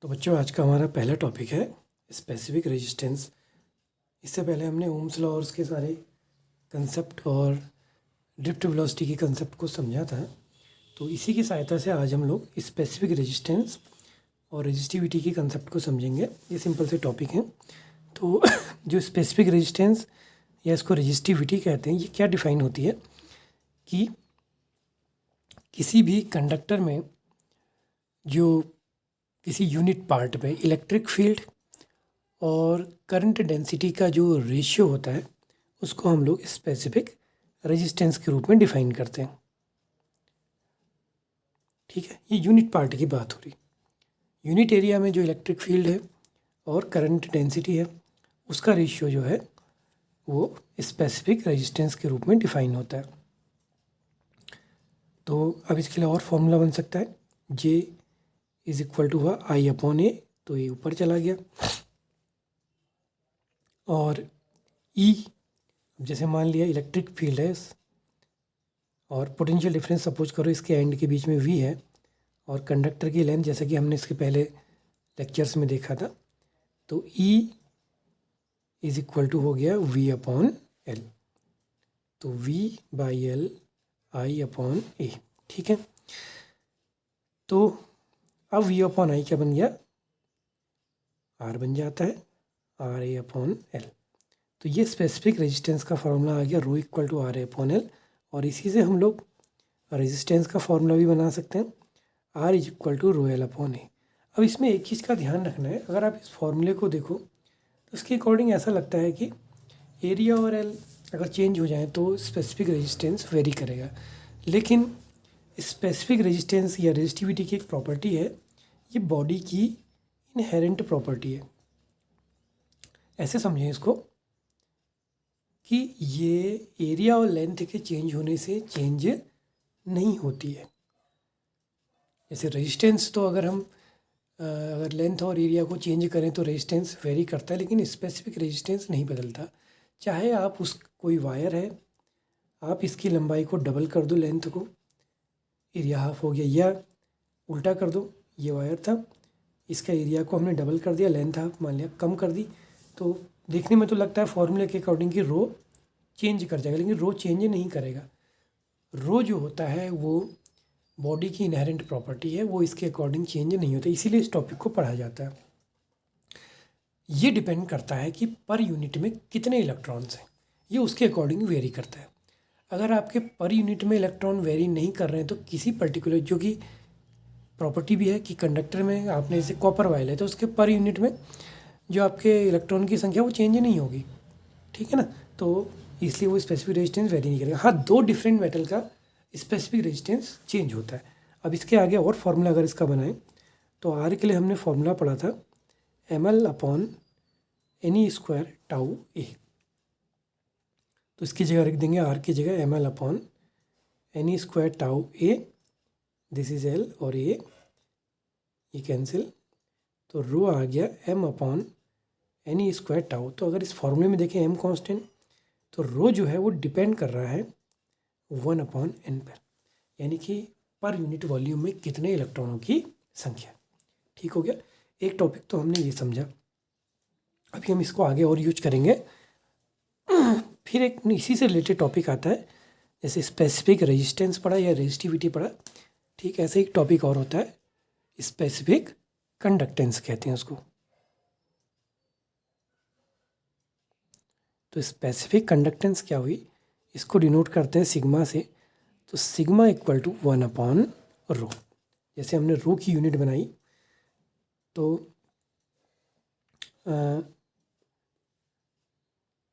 तो बच्चों आज का हमारा पहला टॉपिक है स्पेसिफिक रेजिस्टेंस। इससे पहले हमने ओम्स लॉ और उसके सारे कंसेप्ट और ड्रिफ्ट वेलोसिटी की कंसेप्ट को समझा था। तो इसी की सहायता से आज हम लोग स्पेसिफिक रेजिस्टेंस और रेजिस्टिविटी की कंसेप्ट को समझेंगे। ये सिंपल से टॉपिक हैं। तो जो स्पेसिफिक रेजिस्टेंस या इसको रेजिस्टिविटी कहते हैं, ये क्या डिफाइन होती है कि किसी भी कंडक्टर में जो किसी यूनिट पार्ट में इलेक्ट्रिक फील्ड और करंट डेंसिटी का जो रेशियो होता है उसको हम लोग स्पेसिफिक रेजिस्टेंस के रूप में डिफाइन करते हैं। ठीक है, ये यूनिट पार्ट की बात हो रही। यूनिट एरिया में जो इलेक्ट्रिक फील्ड है और करंट डेंसिटी है उसका रेशियो जो है वो स्पेसिफिक रेजिस्टेंस के रूप में डिफाइन होता है। तो अब इसके लिए और फॉर्मूला बन सकता है, जे इज इक्वल टू हुआ आई अपॉन ए, तो ये ऊपर चला गया। और ई, जैसे मान लिया इलेक्ट्रिक फील्ड है और पोटेंशियल डिफरेंस सपोज करो इसके एंड के बीच में वी है और कंडक्टर की लेंथ जैसा कि हमने इसके पहले लेक्चर्स में देखा था, तो ई इज इक्वल टू हो गया वी अपॉन एल। तो V by L I upon A. ठीक है, तो अब वी अपॉन आई क्या बन गया, आर बन जाता है, आर ए अपॉन एल। तो ये स्पेसिफिक रेजिस्टेंस का फार्मूला आ गया, rho equal to R A upon L. और इसी से हम लोग रेजिस्टेंस का फार्मूला भी बना सकते हैं, R is equal to rho L upon A. अब इसमें एक चीज़ का ध्यान रखना है, अगर आप इस फार्मूले को देखो तो उसके अकॉर्डिंग ऐसा लगता है कि एरिया और एल अगर चेंज हो जाए तो स्पेसिफिक रेजिस्टेंस वेरी करेगा। लेकिन स्पेसिफिक रेजिस्टेंस या रेजिस्टिविटी की एक प्रॉपर्टी है, ये बॉडी की इनहेरेंट प्रॉपर्टी है। ऐसे समझें इसको कि ये एरिया और लेंथ के चेंज होने से चेंज नहीं होती है। जैसे रेजिस्टेंस तो अगर हम अगर लेंथ और एरिया को चेंज करें तो रेजिस्टेंस वेरी करता है, लेकिन स्पेसिफिक रेजिस्टेंस नहीं बदलता। चाहे आप उस कोई वायर है, आप इसकी लंबाई को डबल कर दो, लेंथ को, एरिया हाफ हो गया, या उल्टा कर दो, ये वायर था, इसका एरिया को हमने डबल कर दिया, लेंथ हाफ मान लिया कम कर दी, तो देखने में तो लगता है फॉर्मूले के अकॉर्डिंग कि रो चेंज कर जाएगा, लेकिन रो चेंज नहीं करेगा। रो जो होता है वो बॉडी की इनहेरेंट प्रॉपर्टी है, वो इसके अकॉर्डिंग चेंज नहीं होता, इसीलिए इस टॉपिक को पढ़ा जाता है। ये डिपेंड करता है कि पर यूनिट में कितने इलेक्ट्रॉन्स हैं, ये उसके अकॉर्डिंग वेरी करता है। अगर आपके पर यूनिट में इलेक्ट्रॉन वेरी नहीं कर रहे हैं तो किसी पर्टिकुलर, जो कि प्रॉपर्टी भी है कि कंडक्टर में आपने जैसे कॉपर वायर है तो उसके पर यूनिट में जो आपके इलेक्ट्रॉन की संख्या वो चेंज नहीं होगी। ठीक है ना, तो इसलिए वो स्पेसिफिक रेजिस्टेंस वेरी नहीं करेगा। हाँ, दो डिफरेंट मेटल का स्पेसिफिक रेजिस्टेंस चेंज होता है। अब इसके आगे और फार्मूला अगर इसका बनाएं तो आर के लिए हमने फार्मूला पढ़ा था M L upon N E square tau A. तो इसकी जगह रख देंगे आर की जगह M L upon N E square tau A, this is L और ए, ये कैंसिल, तो रो आ गया M upon N E square tau. तो अगर इस फॉर्मूले में देखें एम कांस्टेंट, तो रो जो है वो डिपेंड कर रहा है 1 अपॉन एन पर, यानी कि पर यूनिट वॉल्यूम में कितने इलेक्ट्रॉनों की संख्या। ठीक हो गया, एक टॉपिक तो हमने ये समझा। अभी हम इसको आगे और यूज करेंगे। फिर एक इसी से रिलेटेड टॉपिक आता है, जैसे स्पेसिफिक रेजिस्टेंस पढ़ा या रेजिस्टिविटी पढ़ा, ठीक ऐसे एक टॉपिक और होता है स्पेसिफिक कंडक्टेंस कहते हैं उसको। तो स्पेसिफिक कंडक्टेंस क्या हुई, इसको डिनोट करते हैं सिग्मा से। तो sigma equal to 1 upon rho. जैसे हमने रो की यूनिट बनाई तो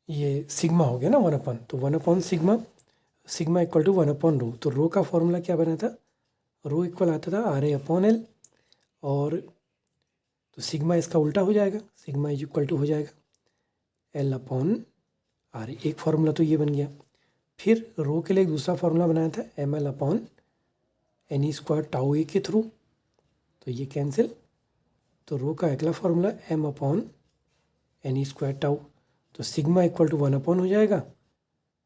ये सिग्मा हो गया ना 1 अपॉन, तो 1 upon sigma, sigma equal to 1 upon rho. तो रो का फॉर्मूला क्या बना था, रो इक्वल आता था आर ए अपॉन एल, और तो सिग्मा इसका उल्टा हो जाएगा, सिग्मा इज इक्वल टू हो जाएगा एल अपॉन आर। एक फार्मूला तो ये बन गया। फिर रो के लिए एक दूसरा फार्मूला बनाया था M L upon N E square tau A के थ्रू, तो ये कैंसिल, तो रो का अगला formula M upon N E square tau, तो सिग्मा इक्वल टू 1 अपॉन हो जाएगा,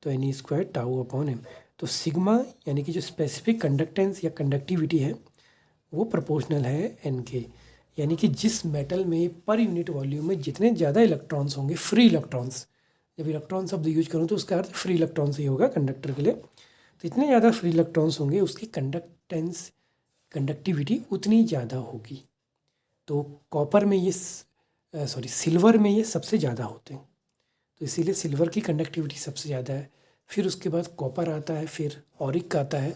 तो N E square tau upon M. तो सिग्मा यानी कि जो स्पेसिफिक कंडक्टेंस या कंडक्टिविटी है वो प्रोपोर्शनल है एन के। यानी कि जिस मेटल में पर यूनिट वॉल्यूम में जितने ज़्यादा इलेक्ट्रॉन्स होंगे, फ्री इलेक्ट्रॉन्स, जब इलेक्ट्रॉन शब्द यूज करूँ तो उसका अर्थ फ्री इलेक्ट्रॉन से ही होगा कंडक्टर के लिए। तो इतने ज़्यादा फ्री इलेक्ट्रॉन्स होंगे उसकी कंडक्टिविटी उतनी ज़्यादा होगी। तो कॉपर में ये सिल्वर में ये सबसे ज़्यादा होते हैं, तो इसीलिए सिल्वर की कंडक्टिविटी सबसे ज़्यादा है। फिर उसके बाद कॉपर आता है, फिर ऑरिक आता है,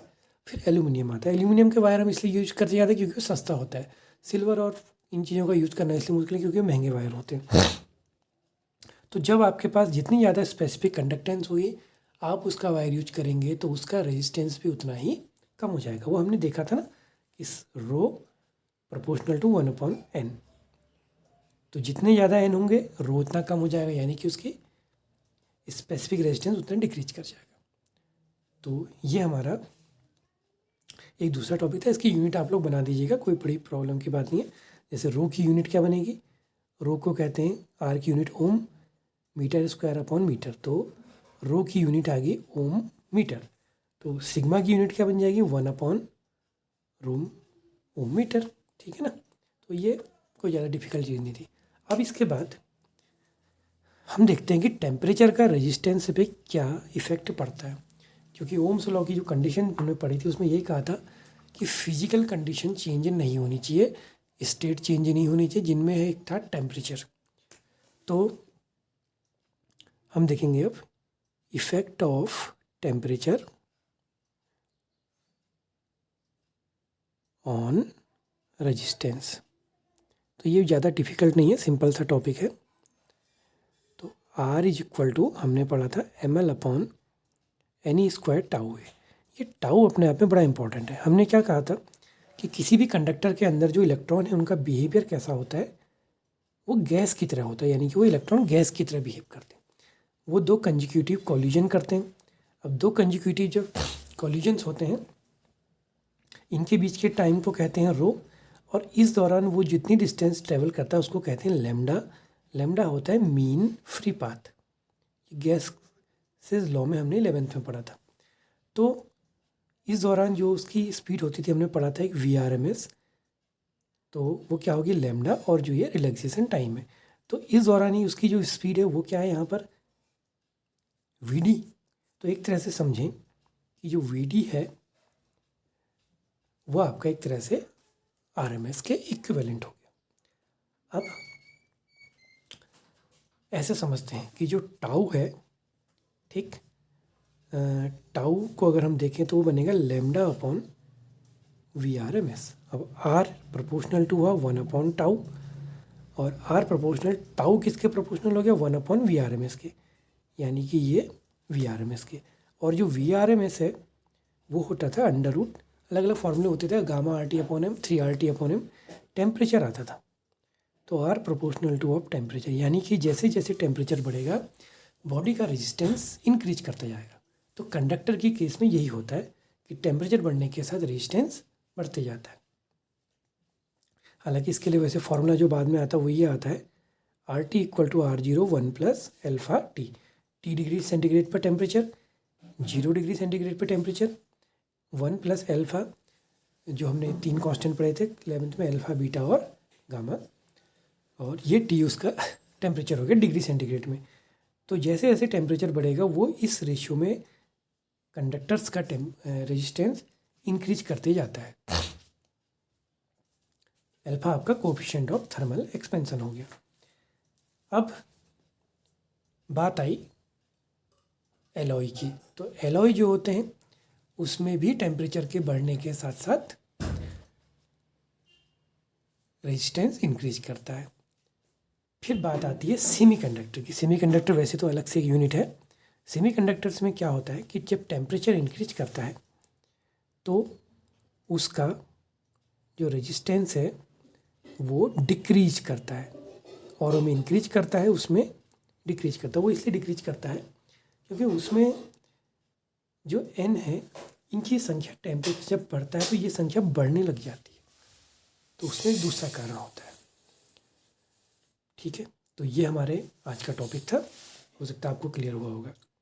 फिर एल्यूमिनियम आता है। एल्यूमिनियम के वायर हम इसलिए यूज करते ज़्यादा क्योंकि वो सस्ता होता है। सिल्वर और इन चीज़ों का यूज़ करना इसलिए मुश्किल है क्योंकि महंगे वायर होते हैं। तो जब आपके पास जितनी ज़्यादा स्पेसिफिक कंडक्टेंस होगी आप उसका वायर यूज करेंगे तो उसका रेजिस्टेंस भी उतना ही कम हो जाएगा। वो हमने देखा था ना, इस रो प्रोपोर्शनल टू 1/n। तो जितने ज़्यादा n होंगे रो उतना कम हो जाएगा, यानी कि उसकी स्पेसिफिक रेजिस्टेंस उतना डिक्रीज कर जाएगा। तो ये हमारा एक दूसरा टॉपिक था। इसकी यूनिट आप लोग बना दीजिएगा, कोई बड़ी प्रॉब्लम की बात नहीं है। जैसे रो की यूनिट क्या बनेगी, रो को कहते हैं आर की unit ohm, metre square upon metre. तो रो की यूनिट आ गई ओम मीटर। तो सिग्मा की यूनिट क्या बन जाएगी, 1/रोम ओम मीटर। ठीक है ना। तो ये कोई ज़्यादा डिफिकल्ट चीज़ नहीं थी। अब इसके बाद हम देखते हैं कि टेम्परेचर का रेजिस्टेंस पे क्या इफ़ेक्ट पड़ता है। क्योंकि ओम्स लॉ की जो कंडीशन हमने पढ़ी थी उसमें यही कहा था कि फिजिकल कंडीशन चेंज नहीं होनी चाहिए, स्टेट चेंज नहीं होनी चाहिए, जिनमें एक था टेम्परेचर। तो हम देखेंगे अब effect of temperature on resistance. तो ये ज़्यादा डिफिकल्ट नहीं है, सिंपल सा टॉपिक है। तो R इज इक्वल टू हमने पढ़ा था ml/ne² टाउ है। ये टाउ अपने आप में बड़ा इंपॉर्टेंट है। हमने क्या कहा था कि किसी भी कंडक्टर के अंदर जो इलेक्ट्रॉन है उनका बिहेवियर कैसा होता है, वो गैस की तरह होता है, यानी कि वो इलेक्ट्रॉन गैस की तरह बिहेव करते हैं। वो दो कंजिक्यूटिव कॉलिजन करते हैं। अब दो कंजिक्यूटिव जब कॉलिजन्स होते हैं इनके बीच के टाइम को कहते हैं रो, और इस दौरान वो जितनी डिस्टेंस ट्रेवल करता है उसको कहते हैं लैम्डा। लैम्डा होता है mean free path. Gases law में हमने 11th में पढ़ा था। तो इस दौरान जो उसकी स्पीड होती थी हमने पढ़ा था एक VRMS। तो वो क्या होगी, लैम्डा, और जो ये रिलैक्सेशन टाइम है। तो इस दौरान ही उसकी जो स्पीड है वो क्या है यहाँ पर, VD। तो एक तरह से समझें कि जो VD है वो आपका एक तरह से RMS के इक्विवेलेंट हो गया। अब ऐसे समझते हैं कि जो टाउ है, ठीक, टाउ को अगर हम देखें तो वो बनेगा लैम्डा अपॉन VRMS। अब R प्रोपोर्शनल टू हुआ 1/टाउ, और R प्रोपोर्शनल टाउ किसके प्रोपोर्शनल हो गया, 1/VRMS के, यानी कि ये VRMS के। और जो VRMS है वो होता था अंडर रूट, अलग अलग फॉर्मूले होते थे, गामा RT/m, 3RT/m, टेम्परेचर आता था। तो R proportional two of temperature, यानी कि जैसे जैसे टेम्परेचर बढ़ेगा बॉडी का रेजिस्टेंस इंक्रीज करता जाएगा। तो कंडक्टर की केस में यही होता है कि टेम्परेचर बढ़ने के साथ रेजिस्टेंस बढ़ते जाता है। हालांकि इसके लिए वैसे फॉर्मूला जो बाद में आता है वो ये आता है, RT equal to R0 1 + α/T। T degree centigrade पर टेम्परेचर, 0 डिग्री सेंटीग्रेड पर टेम्परेचर, 1 + α, जो हमने 3 कांस्टेंट पढ़े थे 11th में, अल्फा, बीटा और गामा, और ये T उसका टेम्परेचर हो गया डिग्री सेंटीग्रेड में। तो जैसे जैसे टेम्परेचर बढ़ेगा वो इस रेशियो में कंडक्टर्स का रेजिस्टेंस इंक्रीज करते जाता है। अल्फा आपका कोएफिशिएंट ऑफ थर्मल एक्सपेंशन हो गया। अब बात आई एलॉय की। तो एलॉय जो होते हैं उसमें भी टेम्परेचर के बढ़ने के साथ साथ रेजिस्टेंस इंक्रीज करता है। फिर बात आती है सेमीकंडक्टर की। सेमीकंडक्टर वैसे तो अलग से एक यूनिट है। सेमीकंडक्टर्स में क्या होता है कि जब टेम्परेचर इंक्रीज करता है तो उसका जो रेजिस्टेंस है वो डिक्रीज करता है, और में इंक्रीज करता है उसमें डिक्रीज करता है। वो इसलिए डिक्रीज करता है क्योंकि उसमें जो n है इनकी संख्या टेम्परेचर जब बढ़ता है तो ये संख्या बढ़ने लग जाती है। तो उसमें एक दूसरा कारण होता है। ठीक है, तो ये हमारे आज का टॉपिक था। हो सकता है आपको क्लियर हुआ होगा।